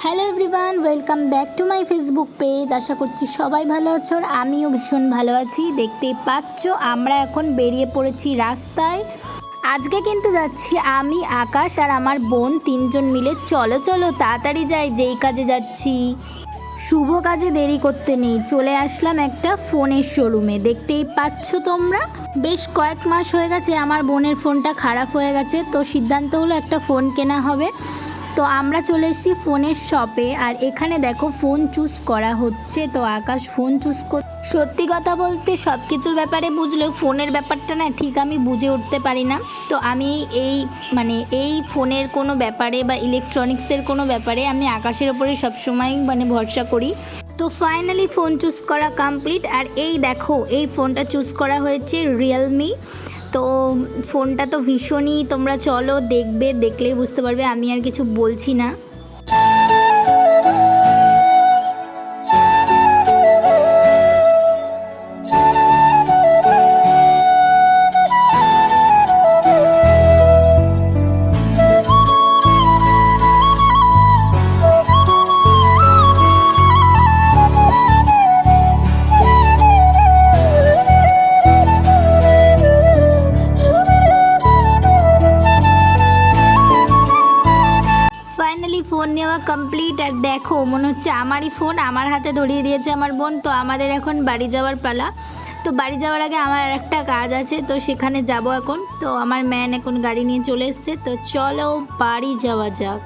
Hello everyone, welcome back to my Facebook page. আশা করছি সবাই ভালো আছো আর আমিও ভীষণ ভালো আছি। দেখতেই পাচ্ছ আমরা এখন বেরিয়ে পড়েছি রাস্তায়। আজকে কিন্তু যাচ্ছি আমি, আকাশ আর আমার বোন তিনজন মিলে। চলো চলো তাড়াতাড়ি যাই, যেই কাজে যাচ্ছি। শুভ কাজে দেরি করতে নেই, চলে আসলাম একটা ফোনের শোরুমে। দেখতেই পাচ্ছ তোমরা, বেশ কয়েক মাস হয়ে গেছে আমার বোনের ফোনটা খারাপ হয়ে গেছে, তো সিদ্ধান্ত হলো একটা ফোন কেনা হবে। তো আমরা চলে এসেছি ফোনের শপে, আর এখানে দেখো ফোন চুজ করা হচ্ছে। তো আকাশ ফোন চুজ কর, সত্যি কথা বলতে সব কিছুর ব্যাপারে বুঝলেও ফোনের ব্যাপারটা না ঠিক আমি বুঝে উঠতে পারি না। তো আমি এই ফোনের কোনো ব্যাপারে বা ইলেকট্রনিক্সের কোনো ব্যাপারে আমি আকাশের ওপরে সবসময় ভরসা করি। তো ফাইনালি ফোন চুজ করা কমপ্লিট। আর এই দেখো, এই ফোনটা চুজ করা হয়েছে রিয়েলমি। তো ফোনটা তো ভীষণই, তোমরা চলো দেখবে, দেখলেই বুঝতে পারবে, আমি আর কিছু বলছি না। ফাইনালি ফোন নেওয়া কমপ্লিট। আর দেখো, মনে হচ্ছে আমারই ফোন আমার হাতে ধরিয়ে দিয়েছে আমার বোন। তো আমাদের এখন বাড়ি যাওয়ার পালা। তো বাড়ি যাওয়ার আগে আমার আর একটা কাজ আছে, তো সেখানে যাব এখন। তো আমার ম্যান এখন গাড়ি নিয়ে চলে এসছে, তো চলো বাড়ি যাওয়া যাক।